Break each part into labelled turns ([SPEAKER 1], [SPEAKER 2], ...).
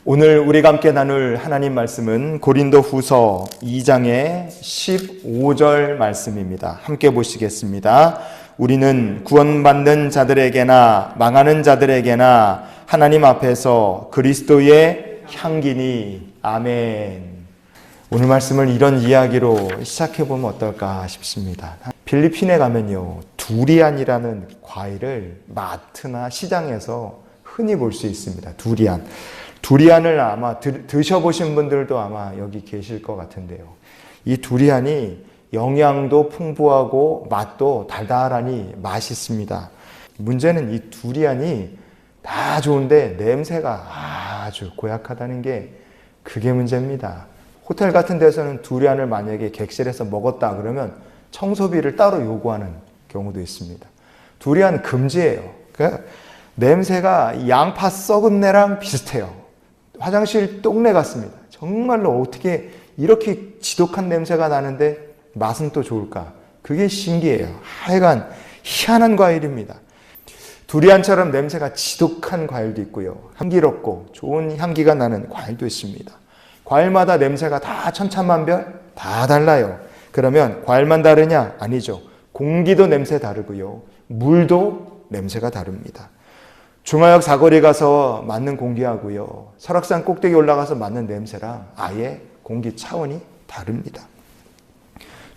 [SPEAKER 1] 오늘 우리가 함께 나눌 하나님 말씀은 고린도후서 2장의 15절 말씀입니다. 함께 보시겠습니다. 우리는 구원받는 자들에게나 망하는 자들에게나 하나님 앞에서 그리스도의 향기니. 아멘. 오늘 말씀을 이런 이야기로 시작해보면 어떨까 싶습니다. 필리핀에 가면요, 두리안이라는 과일을 마트나 시장에서 흔히 볼 수 있습니다. 두리안을 아마 드셔보신 분들도 아마 여기 계실 것 같은데요. 이 두리안이 영양도 풍부하고 맛도 달달하니 맛있습니다. 문제는 이 두리안이 다 좋은데 냄새가 아주 고약하다는 게 그게 문제입니다. 호텔 같은 데서는 두리안을 만약에 객실에서 먹었다 그러면 청소비를 따로 요구하는 경우도 있습니다. 두리안 금지예요. 그러니까 냄새가 양파 썩은 내랑 비슷해요. 화장실 똥내 같습니다. 정말로 어떻게 이렇게 지독한 냄새가 나는데 맛은 또 좋을까? 그게 신기해요. 하여간 희한한 과일입니다. 두리안처럼 냄새가 지독한 과일도 있고요. 향기롭고 좋은 향기가 나는 과일도 있습니다. 과일마다 냄새가 다 천차만별 다 달라요. 그러면 과일만 다르냐? 아니죠. 공기도 냄새 다르고요. 물도 냄새가 다릅니다. 중화역 사거리 가서 맡는 공기하고요, 설악산 꼭대기 올라가서 맡는 냄새랑 아예 공기 차원이 다릅니다.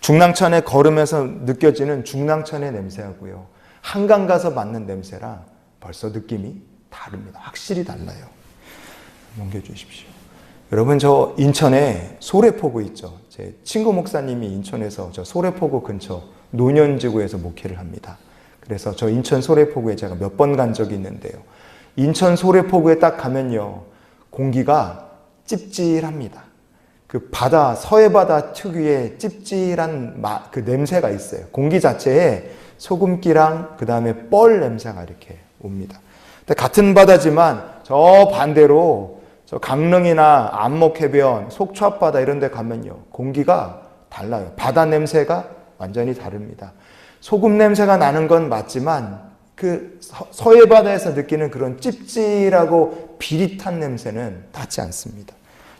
[SPEAKER 1] 중랑천에 걸으면서 느껴지는 중랑천의 냄새하고요, 한강 가서 맡는 냄새랑 벌써 느낌이 다릅니다. 확실히 달라요. 넘겨주십시오. 여러분, 저 인천에 소래포구 있죠. 제 친구 목사님이 인천에서 저 소래포구 근처 노년지구에서 목회를 합니다. 그래서 저 인천 소래포구에 제가 몇 번 간 적이 있는데요. 인천 소래포구에 딱 가면요, 공기가 찝찝합니다. 그 바다, 서해바다 특유의 찝찝한 그 냄새가 있어요. 공기 자체에 소금기랑 그 다음에 뻘 냄새가 이렇게 옵니다. 근데 같은 바다지만 저 반대로 저 강릉이나 안목해변, 속초 앞바다 이런 데 가면요, 공기가 달라요. 바다 냄새가 완전히 다릅니다. 소금 냄새가 나는 건 맞지만 그 서해바다에서 느끼는 그런 찝찝하고 비릿한 냄새는 닿지 않습니다.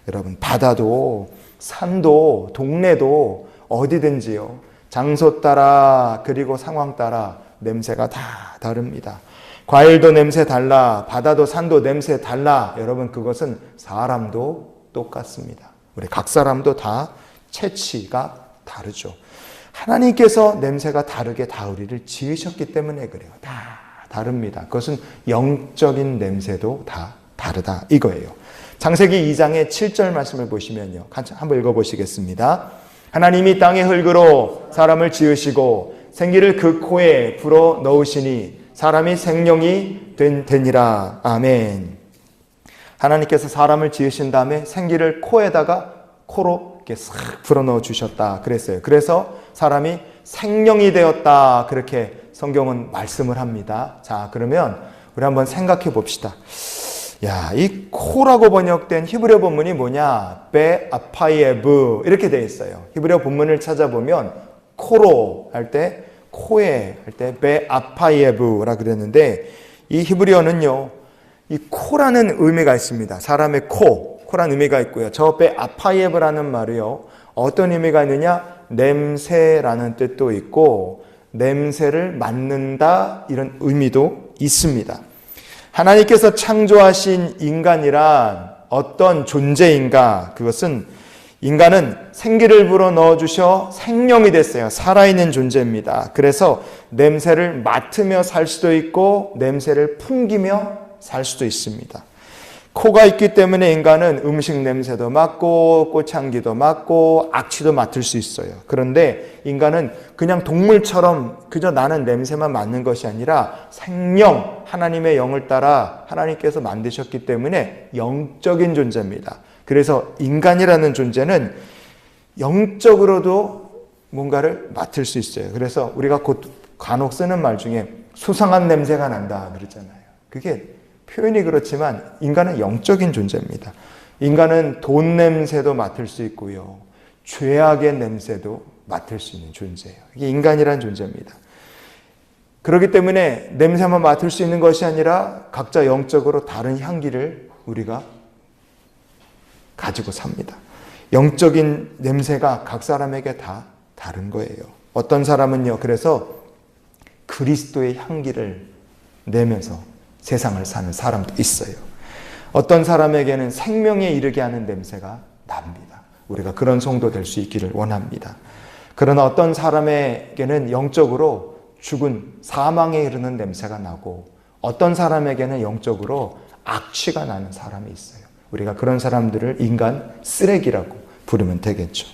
[SPEAKER 1] 여러분, 바다도 산도 동네도 어디든지요, 장소 따라 그리고 상황 따라 냄새가 다 다릅니다. 과일도 냄새 달라, 바다도 산도 냄새 달라. 여러분, 그것은 사람도 똑같습니다. 우리 각 사람도 다 체취가 다르죠. 하나님께서 냄새가 다르게 다 우리를 지으셨기 때문에 그래요. 다 다릅니다. 그것은 영적인 냄새도 다 다르다 이거예요. 창세기 2장의 7절 말씀을 보시면요, 같이 한번 읽어보시겠습니다. 하나님이 땅의 흙으로 사람을 지으시고 생기를 그 코에 불어 넣으시니 사람이 생명이 되니라. 아멘. 하나님께서 사람을 지으신 다음에 생기를 코로 이렇게 싹 불어넣어 주셨다 그랬어요. 그래서 사람이 생명이 되었다, 그렇게 성경은 말씀을 합니다. 자, 그러면 우리 한번 생각해 봅시다. 야, 이 코라고 번역된 히브리어 본문이 뭐냐? 베 아파이에브 이렇게 되어 있어요. 히브리어 본문을 찾아보면 코로 할 때, 코에 할 때 베 아파이에브라 그랬는데, 이 히브리어는요, 이 코라는 의미가 있습니다. 사람의 코라는 의미가 있고요. 저 베 아파이에브라는 말이요, 어떤 의미가 있느냐? 냄새라는 뜻도 있고 냄새를 맡는다, 이런 의미도 있습니다. 하나님께서 창조하신 인간이란 어떤 존재인가? 그것은 인간은 생기를 불어 넣어주셔 생명이 됐어요. 살아있는 존재입니다. 그래서 냄새를 맡으며 살 수도 있고 냄새를 풍기며 살 수도 있습니다. 코가 있기 때문에 인간은 음식 냄새도 맡고 꽃향기도 맡고 악취도 맡을 수 있어요. 그런데 인간은 그냥 동물처럼 그저 나는 냄새만 맡는 것이 아니라 생명, 하나님의 영을 따라 하나님께서 만드셨기 때문에 영적인 존재입니다. 그래서 인간이라는 존재는 영적으로도 뭔가를 맡을 수 있어요. 그래서 우리가 곧 간혹 쓰는 말 중에 수상한 냄새가 난다 그러잖아요. 그게 표현이 그렇지만 인간은 영적인 존재입니다. 인간은 돈 냄새도 맡을 수 있고요, 죄악의 냄새도 맡을 수 있는 존재예요. 이게 인간이란 존재입니다. 그렇기 때문에 냄새만 맡을 수 있는 것이 아니라 각자 영적으로 다른 향기를 우리가 가지고 삽니다. 영적인 냄새가 각 사람에게 다 다른 거예요. 어떤 사람은요, 그래서 그리스도의 향기를 내면서 세상을 사는 사람도 있어요. 어떤 사람에게는 생명에 이르게 하는 냄새가 납니다. 우리가 그런 성도 될 수 있기를 원합니다. 그러나 어떤 사람에게는 영적으로 죽은 사망에 이르는 냄새가 나고 어떤 사람에게는 영적으로 악취가 나는 사람이 있어요. 우리가 그런 사람들을 인간 쓰레기라고 부르면 되겠죠.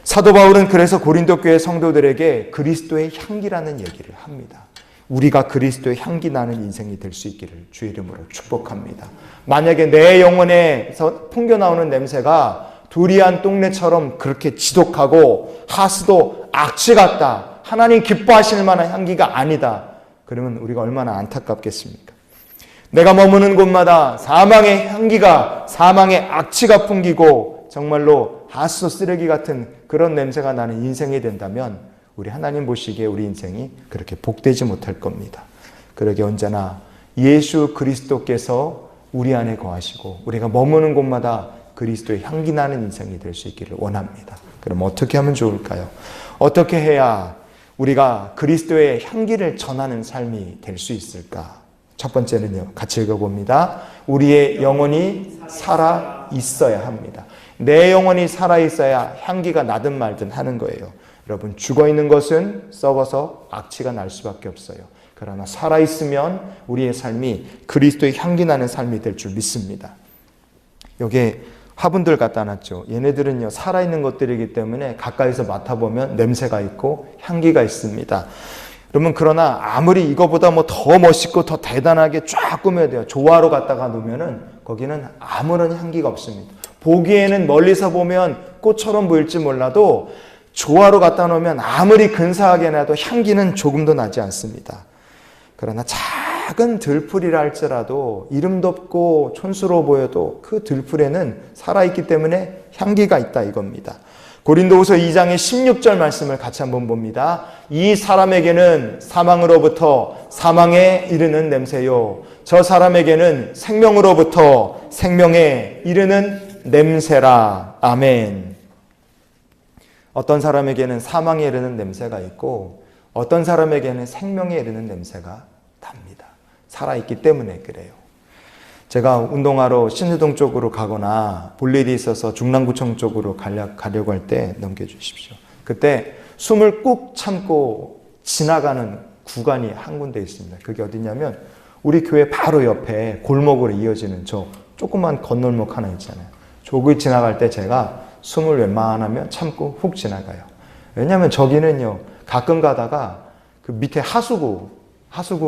[SPEAKER 1] 사도 바울은 그래서 고린도 교회 성도들에게 그리스도의 향기라는 얘기를 합니다. 우리가 그리스도의 향기 나는 인생이 될 수 있기를 주의 이름으로 축복합니다. 만약에 내 영혼에서 풍겨나오는 냄새가 두리안 똥내처럼 그렇게 지독하고 하수도 악취 같다, 하나님 기뻐하실 만한 향기가 아니다, 그러면 우리가 얼마나 안타깝겠습니까? 내가 머무는 곳마다 사망의 향기가, 사망의 악취가 풍기고 정말로 하수도 쓰레기 같은 그런 냄새가 나는 인생이 된다면 우리 하나님 보시기에 우리 인생이 그렇게 복되지 못할 겁니다. 그러게 언제나 예수 그리스도께서 우리 안에 거하시고 우리가 머무는 곳마다 그리스도의 향기 나는 인생이 될 수 있기를 원합니다. 그럼 어떻게 하면 좋을까요? 어떻게 해야 우리가 그리스도의 향기를 전하는 삶이 될 수 있을까? 첫 번째는요, 같이 읽어봅니다. 우리의 영혼이 살아 있어야 합니다. 내 영혼이 살아 있어야 향기가 나든 말든 하는 거예요. 여러분, 죽어있는 것은 썩어서 악취가 날 수밖에 없어요. 그러나 살아있으면 우리의 삶이 그리스도의 향기 나는 삶이 될 줄 믿습니다. 여기에 화분들 갖다 놨죠. 얘네들은요, 살아있는 것들이기 때문에 가까이서 맡아보면 냄새가 있고 향기가 있습니다. 여러분, 그러나 아무리 이거보다 더 멋있고 더 대단하게 쫙 꾸며야 돼요. 조화로 갖다가 놓으면은 거기는 아무런 향기가 없습니다. 보기에는 멀리서 보면 꽃처럼 보일지 몰라도 조화로 갖다 놓으면 아무리 근사하게 나도 향기는 조금도 나지 않습니다. 그러나 작은 들풀이라 할지라도 이름도 없고 촌스러워 보여도 그 들풀에는 살아있기 때문에 향기가 있다 이겁니다. 고린도후서 2장의 16절 말씀을 같이 한번 봅니다. 이 사람에게는 사망으로부터 사망에 이르는 냄새요, 저 사람에게는 생명으로부터 생명에 이르는 냄새라. 아멘. 어떤 사람에게는 사망에 이르는 냄새가 있고 어떤 사람에게는 생명에 이르는 냄새가 납니다. 살아있기 때문에 그래요. 제가 운동하러 신의동 쪽으로 가거나 볼 일이 있어서 중랑구청 쪽으로 가려고 할 때 넘겨주십시오. 그때 숨을 꾹 참고 지나가는 구간이 한 군데 있습니다. 그게 어디냐면 우리 교회 바로 옆에 골목으로 이어지는 저 조그만 건널목 하나 있잖아요. 저기 지나갈 때 제가 숨을 웬만하면 참고 훅 지나가요. 왜냐하면 저기는요, 가끔 가다가 그 밑에 하수구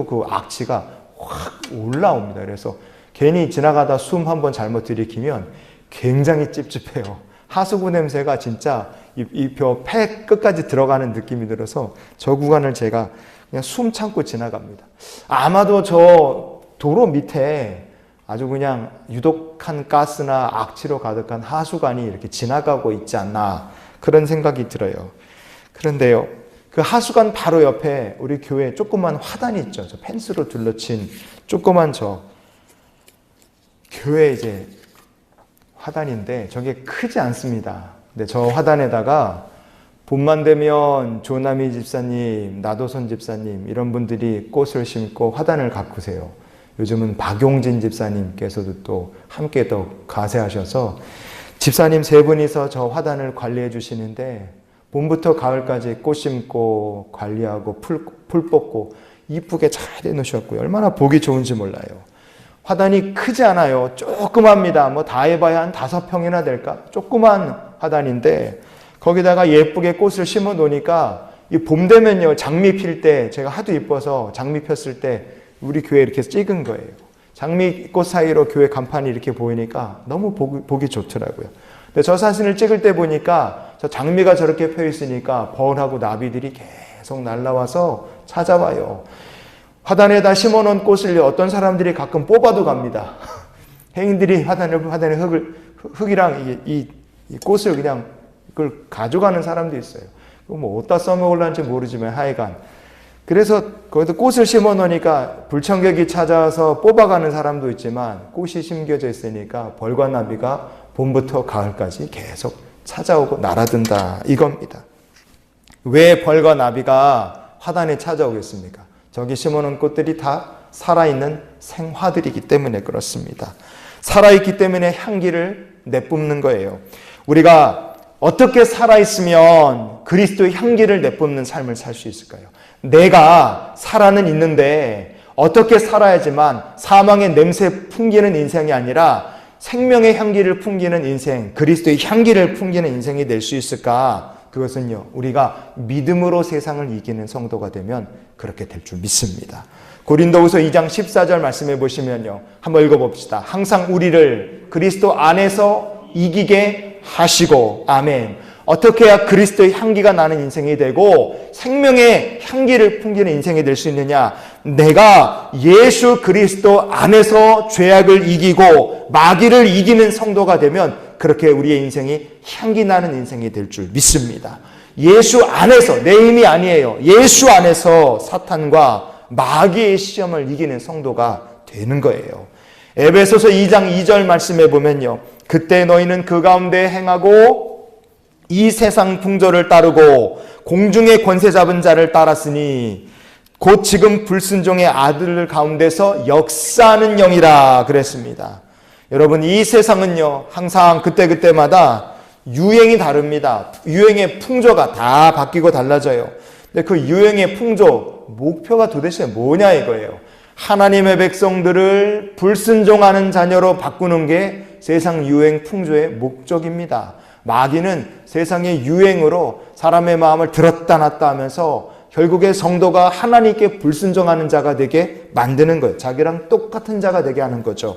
[SPEAKER 1] 그 악취가 확 올라옵니다. 그래서 괜히 지나가다 숨 한번 잘못 들이키면 굉장히 찝찝해요. 하수구 냄새가 진짜 이 폐 끝까지 들어가는 느낌이 들어서 저 구간을 제가 그냥 숨 참고 지나갑니다. 아마도 저 도로 밑에 아주 그냥 유독한 가스나 악취로 가득한 하수관이 이렇게 지나가고 있지 않나, 그런 생각이 들어요. 그런데요, 그 하수관 바로 옆에 우리 교회 조그만 화단이 있죠. 저 펜스로 둘러친 조그만 저 교회 이제 화단인데 저게 크지 않습니다. 근데 저 화단에다가 봄만 되면 조남희 집사님, 나도선 집사님 이런 분들이 꽃을 심고 화단을 가꾸세요. 요즘은 박용진 집사님께서도 또 함께 더 가세하셔서 집사님 세 분이서 저 화단을 관리해 주시는데 봄부터 가을까지 꽃 심고 관리하고 풀 뽑고 이쁘게 잘 해놓으셨고요. 얼마나 보기 좋은지 몰라요. 화단이 크지 않아요. 조그맣니다. 다 해봐야 한 5평이나 될까? 조그만 화단인데 거기다가 예쁘게 꽃을 심어 놓으니까 이 봄 되면요, 장미 필 때 제가 하도 이뻐서 장미 폈을 때 우리 교회에 이렇게 찍은 거예요. 장미꽃 사이로 교회 간판이 이렇게 보이니까 너무 보기 좋더라고요. 근데 저 사진을 찍을 때 보니까 저 장미가 저렇게 펴 있으니까 벌하고 나비들이 계속 날라와서 찾아와요. 화단에다 심어놓은 꽃을 어떤 사람들이 가끔 뽑아도 갑니다. 행인들이 화단에 흙이랑 이 꽃을 그냥 그걸 가져가는 사람도 있어요. 어디다 써먹으려는지 모르지만 하여간. 그래서 거기다 꽃을 심어 놓으니까 불청객이 찾아와서 뽑아가는 사람도 있지만 꽃이 심겨져 있으니까 벌과 나비가 봄부터 가을까지 계속 찾아오고 날아든다 이겁니다. 왜 벌과 나비가 화단에 찾아오겠습니까? 저기 심어놓은 꽃들이 다 살아있는 생화들이기 때문에 그렇습니다. 살아있기 때문에 향기를 내뿜는 거예요. 우리가 어떻게 살아있으면 그리스도의 향기를 내뿜는 삶을 살 수 있을까요? 내가 살아는 있는데 어떻게 살아야지만 사망의 냄새 풍기는 인생이 아니라 생명의 향기를 풍기는 인생, 그리스도의 향기를 풍기는 인생이 될 수 있을까? 그것은요, 우리가 믿음으로 세상을 이기는 성도가 되면 그렇게 될 줄 믿습니다. 고린도후서 2장 14절 말씀해 보시면요, 한번 읽어봅시다. 항상 우리를 그리스도 안에서 이기게 하시고, 아멘. 어떻게 해야 그리스도의 향기가 나는 인생이 되고 생명의 향기를 풍기는 인생이 될 수 있느냐? 내가 예수 그리스도 안에서 죄악을 이기고 마귀를 이기는 성도가 되면 그렇게 우리의 인생이 향기 나는 인생이 될 줄 믿습니다. 예수 안에서, 내 힘이 아니에요. 예수 안에서 사탄과 마귀의 시험을 이기는 성도가 되는 거예요. 에베소서 2장 2절 말씀해 보면요, 그때 너희는 그 가운데 행하고 이 세상 풍조를 따르고 공중의 권세 잡은 자를 따랐으니 곧 지금 불순종의 아들 가운데서 역사하는 영이라 그랬습니다. 여러분, 이 세상은요, 항상 그때그때마다 유행이 다릅니다. 유행의 풍조가 다 바뀌고 달라져요. 근데 그 유행의 풍조, 목표가 도대체 뭐냐 이거예요. 하나님의 백성들을 불순종하는 자녀로 바꾸는 게 세상 유행 풍조의 목적입니다. 마귀는 세상의 유행으로 사람의 마음을 들었다 놨다 하면서 결국에 성도가 하나님께 불순종하는 자가 되게 만드는 거예요. 자기랑 똑같은 자가 되게 하는 거죠.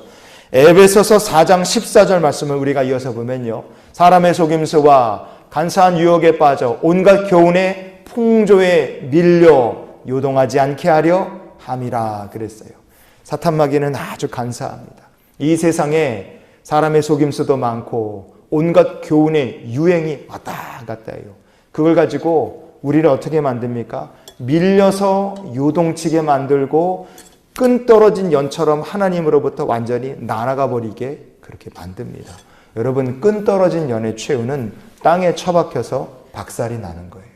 [SPEAKER 1] 에베소서 4장 14절 말씀을 우리가 이어서 보면요, 사람의 속임수와 간사한 유혹에 빠져 온갖 교훈의 풍조에 밀려 요동하지 않게 하려 함이라 그랬어요. 사탄 마귀는 아주 간사합니다. 이 세상에 사람의 속임수도 많고 온갖 교훈의 유행이 왔다 갔다 해요. 그걸 가지고 우리를 어떻게 만듭니까? 밀려서 요동치게 만들고 끈 떨어진 연처럼 하나님으로부터 완전히 날아가 버리게 그렇게 만듭니다. 여러분, 끈 떨어진 연의 최후는 땅에 처박혀서 박살이 나는 거예요.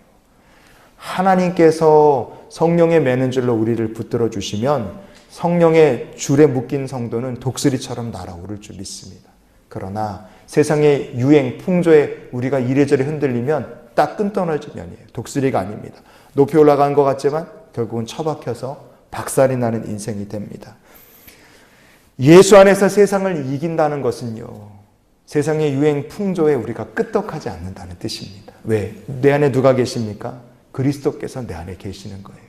[SPEAKER 1] 하나님께서 성령에 매는 줄로 우리를 붙들어 주시면 성령의 줄에 묶인 성도는 독수리처럼 날아오를 줄 믿습니다. 그러나 세상의 유행, 풍조에 우리가 이래저래 흔들리면 딱 끈 떨어진 연이에요. 독수리가 아닙니다. 높이 올라간 것 같지만 결국은 처박혀서 박살이 나는 인생이 됩니다. 예수 안에서 세상을 이긴다는 것은요, 세상의 유행, 풍조에 우리가 끄떡하지 않는다는 뜻입니다. 왜? 내 안에 누가 계십니까? 그리스도께서 내 안에 계시는 거예요.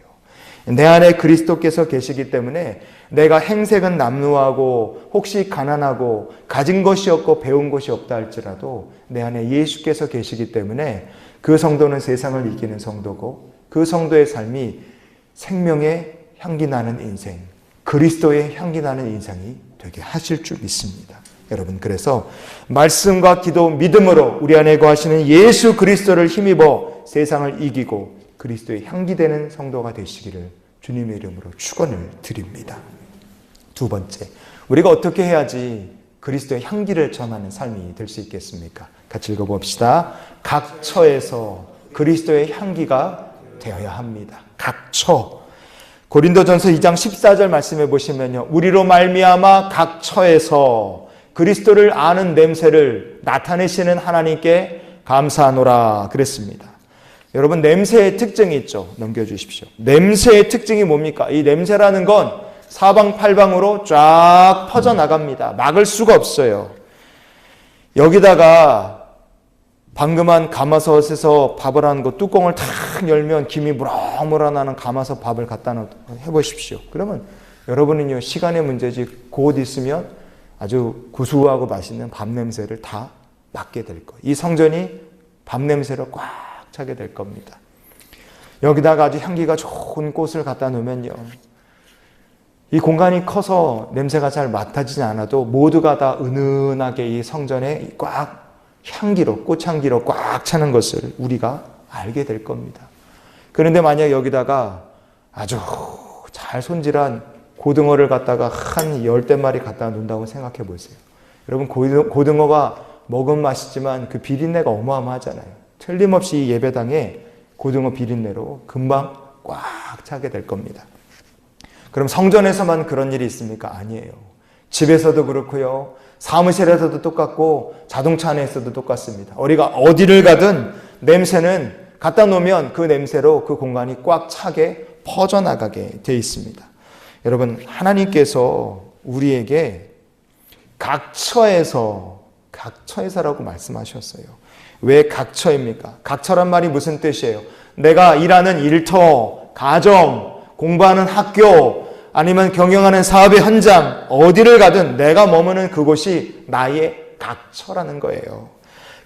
[SPEAKER 1] 내 안에 그리스도께서 계시기 때문에 내가 행색은 남루하고 혹시 가난하고 가진 것이 없고 배운 것이 없다 할지라도 내 안에 예수께서 계시기 때문에 그 성도는 세상을 이기는 성도고 그 성도의 삶이 생명의 향기 나는 인생, 그리스도의 향기 나는 인생이 되게 하실 줄 믿습니다. 여러분, 그래서 말씀과 기도, 믿음으로 우리 안에 거하시는 예수 그리스도를 힘입어 세상을 이기고 그리스도의 향기 되는 성도가 되시기를 주님의 이름으로 축원을 드립니다. 두 번째, 우리가 어떻게 해야지 그리스도의 향기를 전하는 삶이 될 수 있겠습니까? 같이 읽어봅시다. 각 처에서 그리스도의 향기가 되어야 합니다. 각 처. 고린도전서 2장 14절 말씀해 보시면요, 우리로 말미암아 각 처에서 그리스도를 아는 냄새를 나타내시는 하나님께 감사하노라 그랬습니다. 여러분, 냄새의 특징이 있죠. 넘겨주십시오. 냄새의 특징이 뭡니까? 이 냄새라는 건 사방팔방으로 쫙 퍼져나갑니다. 막을 수가 없어요. 여기다가 방금 한 가마솥에서 밥을 하는 거 뚜껑을 탁 열면 김이 무럭무럭 나는 가마솥 밥을 갖다 해보십시오. 그러면 여러분은요, 시간의 문제지 곧 있으면 아주 구수하고 맛있는 밥 냄새를 다 맡게 될 거예요. 이 성전이 밥 냄새로 꽉 차게 될 겁니다. 여기다가 아주 향기가 좋은 꽃을 갖다 놓으면요, 이 공간이 커서 냄새가 잘 맡아지지 않아도 모두가 다 은은하게 이 성전에 꽉 향기로, 꽃향기로 꽉 차는 것을 우리가 알게 될 겁니다. 그런데 만약 여기다가 아주 잘 손질한 고등어를 갖다가 한 10대 마리 갖다 놓는다고 생각해 보세요. 여러분, 고등어가 먹으면 맛있지만 그 비린내가 어마어마하잖아요. 틀림없이 이 예배당에 고등어 비린내로 금방 꽉 차게 될 겁니다. 그럼 성전에서만 그런 일이 있습니까? 아니에요. 집에서도 그렇고요. 사무실에서도 똑같고 자동차 안에서도 똑같습니다. 우리가 어디를 가든 냄새는 갖다 놓으면 그 냄새로 그 공간이 꽉 차게 퍼져나가게 되어 있습니다. 여러분, 하나님께서 우리에게 각처에서라고 말씀하셨어요. 왜 각처입니까? 각처란 말이 무슨 뜻이에요? 내가 일하는 일터, 가정, 공부하는 학교, 아니면 경영하는 사업의 현장, 어디를 가든 내가 머무는 그곳이 나의 각처라는 거예요.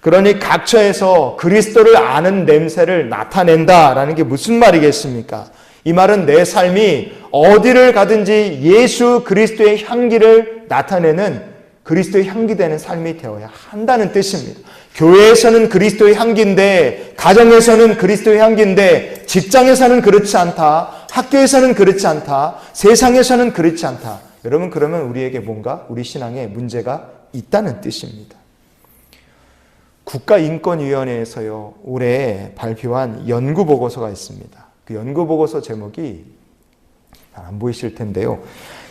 [SPEAKER 1] 그러니 각처에서 그리스도를 아는 냄새를 나타낸다라는 게 무슨 말이겠습니까? 이 말은 내 삶이 어디를 가든지 예수 그리스도의 향기를 나타내는 그리스도의 향기 되는 삶이 되어야 한다는 뜻입니다. 교회에서는 그리스도의 향기인데, 가정에서는 그리스도의 향기인데, 직장에서는 그렇지 않다. 학교에서는 그렇지 않다. 세상에서는 그렇지 않다. 여러분, 그러면 우리에게 뭔가 우리 신앙에 문제가 있다는 뜻입니다. 국가인권위원회에서요, 올해 발표한 연구보고서가 있습니다. 그 연구보고서 제목이 안 보이실 텐데요.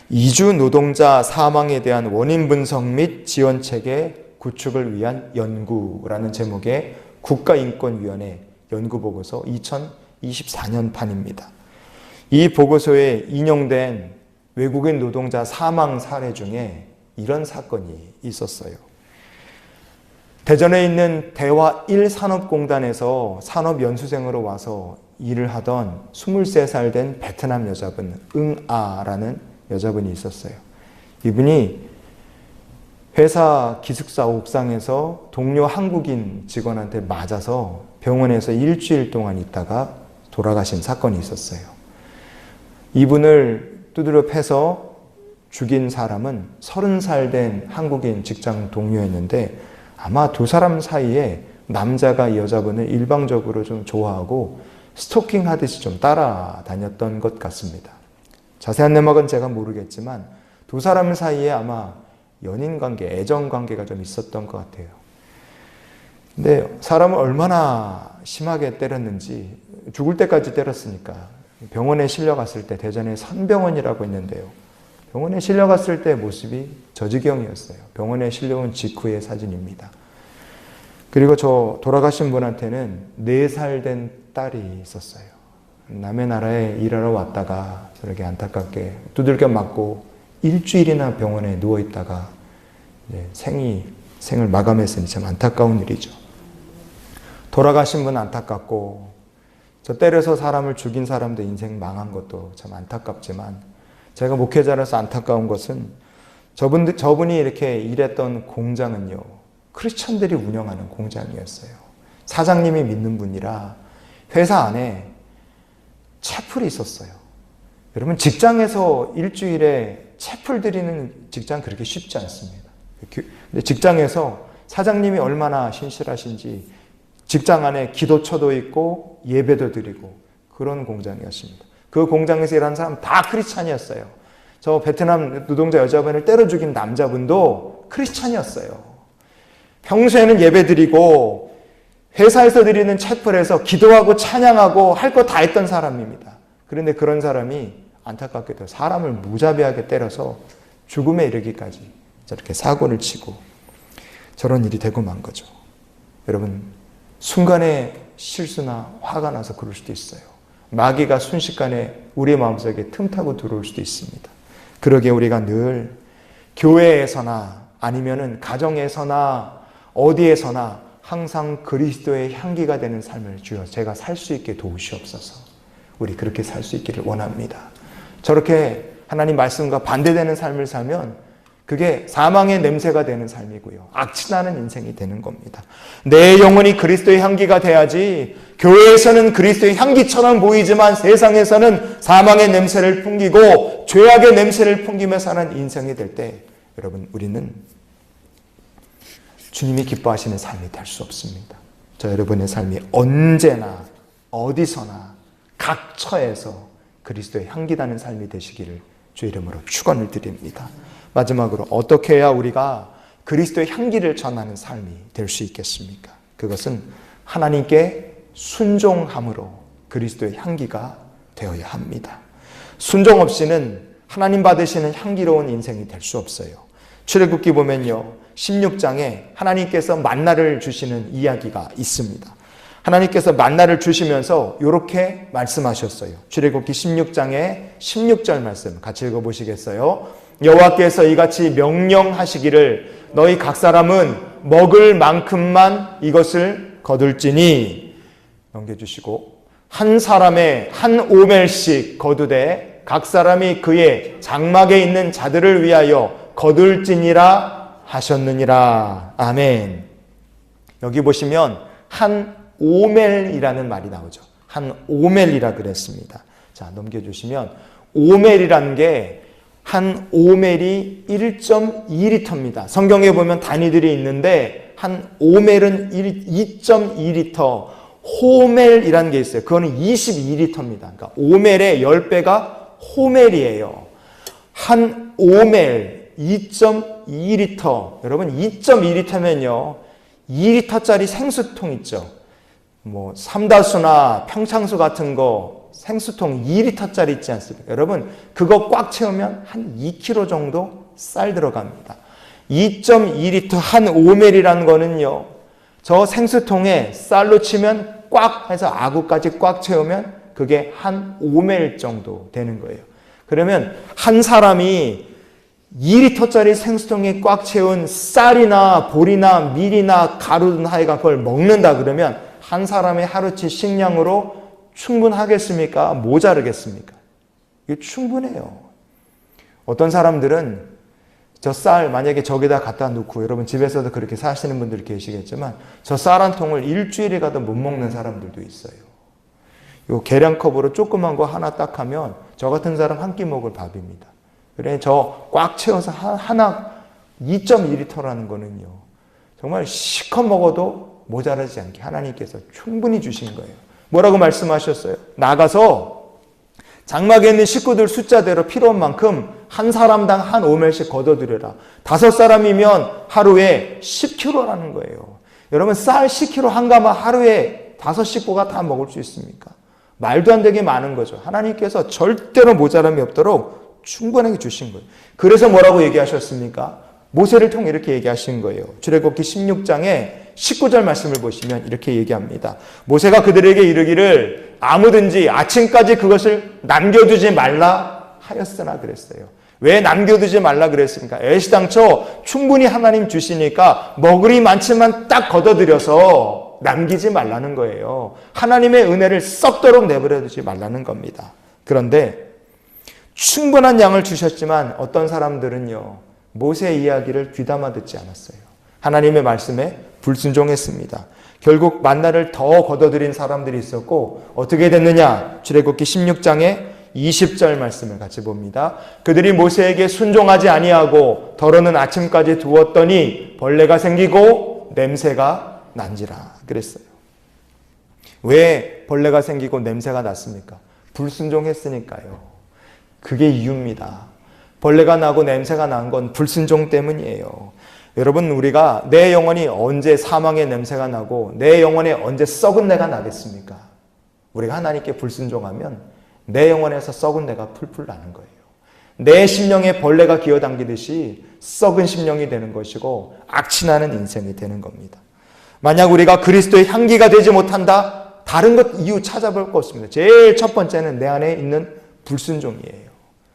[SPEAKER 1] 이주 노동자 사망에 대한 원인 분석 및 지원체계 구축을 위한 연구라는 제목의 국가인권위원회 연구보고서 2024년 판입니다. 이 보고서에 인용된 외국인 노동자 사망 사례 중에 이런 사건이 있었어요. 대전에 있는 대화 1산업공단에서 산업연수생으로 와서 일을 하던 23살 된 베트남 여자분 응아라는 여자분이 있었어요. 이분이 회사 기숙사 옥상에서 동료 한국인 직원한테 맞아서 병원에서 일주일 동안 있다가 돌아가신 사건이 있었어요. 이분을 두드려 패서 죽인 사람은 30살 된 한국인 직장 동료였는데 아마 두 사람 사이에 남자가 이 여자분을 일방적으로 좀 좋아하고 스토킹 하듯이 좀 따라다녔던 것 같습니다. 자세한 내막은 제가 모르겠지만 두 사람 사이에 아마 연인관계, 애정관계가 좀 있었던 것 같아요. 근데 사람을 얼마나 심하게 때렸는지 죽을 때까지 때렸으니까 병원에 실려갔을 때 대전에 선병원이라고 있는데요. 병원에 실려갔을 때 모습이 저 지경이었어요. 병원에 실려온 직후의 사진입니다. 그리고 저 돌아가신 분한테는 4살 된 딸이 있었어요. 남의 나라에 일하러 왔다가 저렇게 안타깝게 두들겨 맞고 일주일이나 병원에 누워있다가 생을 마감했으니 참 안타까운 일이죠. 돌아가신 분 안타깝고 저 때려서 사람을 죽인 사람도 인생 망한 것도 참 안타깝지만 제가 목회자로서 안타까운 것은 저분이 이렇게 일했던 공장은요, 크리스천들이 운영하는 공장이었어요. 사장님이 믿는 분이라 회사 안에 채플이 있었어요. 여러분, 직장에서 일주일에 채플 드리는 직장 그렇게 쉽지 않습니다. 근데 직장에서 사장님이 얼마나 신실하신지 직장 안에 기도처도 있고 예배도 드리고 그런 공장이었습니다. 그 공장에서 일하는 사람 다 크리스찬이었어요. 저 베트남 노동자 여자분을 때려 죽인 남자분도 크리스찬이었어요. 평소에는 예배 드리고 회사에서 드리는 채플에서 기도하고 찬양하고 할 거 다 했던 사람입니다. 그런데 그런 사람이 안타깝게도 사람을 무자비하게 때려서 죽음에 이르기까지 저렇게 사고를 치고 저런 일이 되고 만 거죠. 여러분, 순간에 실수나 화가 나서 그럴 수도 있어요. 마귀가 순식간에 우리의 마음속에 틈타고 들어올 수도 있습니다. 그러기에 우리가 늘 교회에서나 아니면은 가정에서나 어디에서나 항상 그리스도의 향기가 되는 삶을 주여 제가 살 수 있게 도우시옵소서. 우리 그렇게 살 수 있기를 원합니다. 저렇게 하나님 말씀과 반대되는 삶을 살면 그게 사망의 냄새가 되는 삶이고요. 악취나는 인생이 되는 겁니다. 내 영혼이 그리스도의 향기가 돼야지 교회에서는 그리스도의 향기처럼 보이지만 세상에서는 사망의 냄새를 풍기고 죄악의 냄새를 풍기며 사는 인생이 될 때 여러분, 우리는 주님이 기뻐하시는 삶이 될 수 없습니다. 저 여러분의 삶이 언제나 어디서나 각처에서 그리스도의 향기 나는 삶이 되시기를 주 이름으로 축원을 드립니다. 마지막으로 어떻게 해야 우리가 그리스도의 향기를 전하는 삶이 될 수 있겠습니까? 그것은 하나님께 순종함으로 그리스도의 향기가 되어야 합니다. 순종 없이는 하나님 받으시는 향기로운 인생이 될 수 없어요. 출애굽기 보면요, 16장에 하나님께서 만나를 주시는 이야기가 있습니다. 하나님께서 만나를 주시면서 이렇게 말씀하셨어요. 출애굽기 16장의 16절 말씀 같이 읽어보시겠어요? 여호와께서 이같이 명령하시기를 너희 각 사람은 먹을 만큼만 이것을 거둘지니, 넘겨주시고, 한 사람의 한 오멜씩 거두되 각 사람이 그의 장막에 있는 자들을 위하여 거둘지니라 하셨느니라. 아멘. 여기 보시면 한 오멜이라는 말이 나오죠. 한 오멜이라 그랬습니다. 자, 넘겨주시면 오멜이라는 게 한 오멜이 1.2리터입니다. 성경에 보면 단위들이 있는데 한 오멜은 2.2리터, 호멜이라는 게 있어요. 그거는 22리터입니다. 그러니까 오멜의 10배가 호멜이에요. 한 오멜 2.2리터. 여러분 2.2리터면요, 2리터짜리 생수통 있죠. 뭐 삼다수나 평창수 같은 거 생수통 2리터짜리 있지 않습니까? 여러분 그거 꽉 채우면 한 2kg 정도 쌀 들어갑니다. 2.2리터 한 오멜이라는 거는요, 저 생수통에 쌀로 치면 꽉 해서 아구까지 꽉 채우면 그게 한 오멜 정도 되는 거예요. 그러면 한 사람이 2리터짜리 생수통에 꽉 채운 쌀이나 보리나 밀이나 가루든 하여간 그걸 먹는다 그러면 한 사람의 하루치 식량으로 충분하겠습니까? 모자르겠습니까? 이게 충분해요. 어떤 사람들은 저 쌀 만약에 저기다 갖다 놓고, 여러분 집에서도 그렇게 사시는 분들이 계시겠지만 저 쌀 한 통을 일주일에 가도 못 먹는 사람들도 있어요. 요 계량컵으로 조그만 거 하나 딱 하면 저 같은 사람 한 끼 먹을 밥입니다. 그래 저 꽉 채워서 하나 2.2리터라는 거는요, 정말 실컷 먹어도 모자라지 않게 하나님께서 충분히 주신 거예요. 뭐라고 말씀하셨어요? 나가서 장막에 있는 식구들 숫자대로 필요한 만큼 한 사람당 한 오멜씩 걷어들여라. 5사람이면 하루에 10kg라는 거예요. 여러분 쌀 10kg 한 가마 하루에 5식구가 다 먹을 수 있습니까? 말도 안 되게 많은 거죠. 하나님께서 절대로 모자람이 없도록 충분하게 주신 거예요. 그래서 뭐라고 얘기하셨습니까? 모세를 통해 이렇게 얘기하신 거예요. 출애굽기 16장에 19절 말씀을 보시면 이렇게 얘기합니다. 모세가 그들에게 이르기를 아무든지 아침까지 그것을 남겨두지 말라 하였으나 그랬어요. 왜 남겨두지 말라 그랬습니까? 애시당초 충분히 하나님 주시니까 먹으리 많지만 딱 걷어들여서 남기지 말라는 거예요. 하나님의 은혜를 썩도록 내버려두지 말라는 겁니다. 그런데 충분한 양을 주셨지만 어떤 사람들은요, 모세의 이야기를 귀담아 듣지 않았어요. 하나님의 말씀에 불순종했습니다. 결국 만나를 더 걷어들인 사람들이 있었고 어떻게 됐느냐? 출애굽기 16장에 20절 말씀을 같이 봅니다. 그들이 모세에게 순종하지 아니하고 더러는 아침까지 두었더니 벌레가 생기고 냄새가 난지라 그랬어요. 왜 벌레가 생기고 냄새가 났습니까? 불순종했으니까요. 그게 이유입니다. 벌레가 나고 냄새가 난 건 불순종 때문이에요. 여러분 우리가 내 영혼이 언제 사망의 냄새가 나고 내 영혼에 언제 썩은 내가 나겠습니까? 우리가 하나님께 불순종하면 내 영혼에서 썩은 내가 풀풀 나는 거예요. 내 심령에 벌레가 기어당기듯이 썩은 심령이 되는 것이고 악취나는 인생이 되는 겁니다. 만약 우리가 그리스도의 향기가 되지 못한다? 다른 것 이유 찾아볼 거 없습니다. 제일 첫 번째는 내 안에 있는 불순종이에요.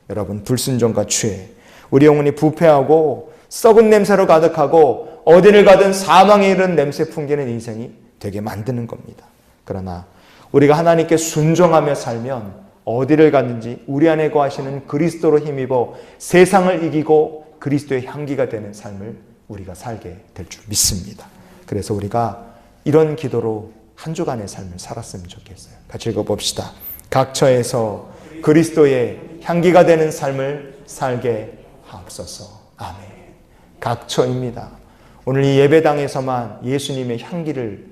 [SPEAKER 1] 여러분 불순종과 죄, 우리 영혼이 부패하고 썩은 냄새로 가득하고 어디를 가든 사망에 이르는 냄새 풍기는 인생이 되게 만드는 겁니다. 그러나 우리가 하나님께 순종하며 살면 어디를 가든지 우리 안에 거하시는 그리스도로 힘입어 세상을 이기고 그리스도의 향기가 되는 삶을 우리가 살게 될 줄 믿습니다. 그래서 우리가 이런 기도로 한 주간의 삶을 살았으면 좋겠어요. 같이 읽어봅시다. 각 처에서 그리스도의 향기가 되는 삶을 살게 하옵소서. 아멘. 각 처입니다. 오늘 이 예배당에서만 예수님의 향기를,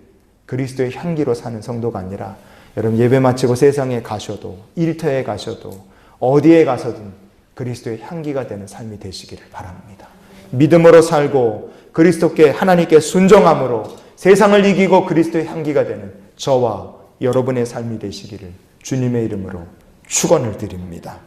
[SPEAKER 1] 그리스도의 향기로 사는 성도가 아니라 여러분 예배 마치고 세상에 가셔도, 일터에 가셔도, 어디에 가서든 그리스도의 향기가 되는 삶이 되시기를 바랍니다. 믿음으로 살고 그리스도께 하나님께 순종함으로 세상을 이기고 그리스도의 향기가 되는 저와 여러분의 삶이 되시기를 주님의 이름으로 축원을 드립니다.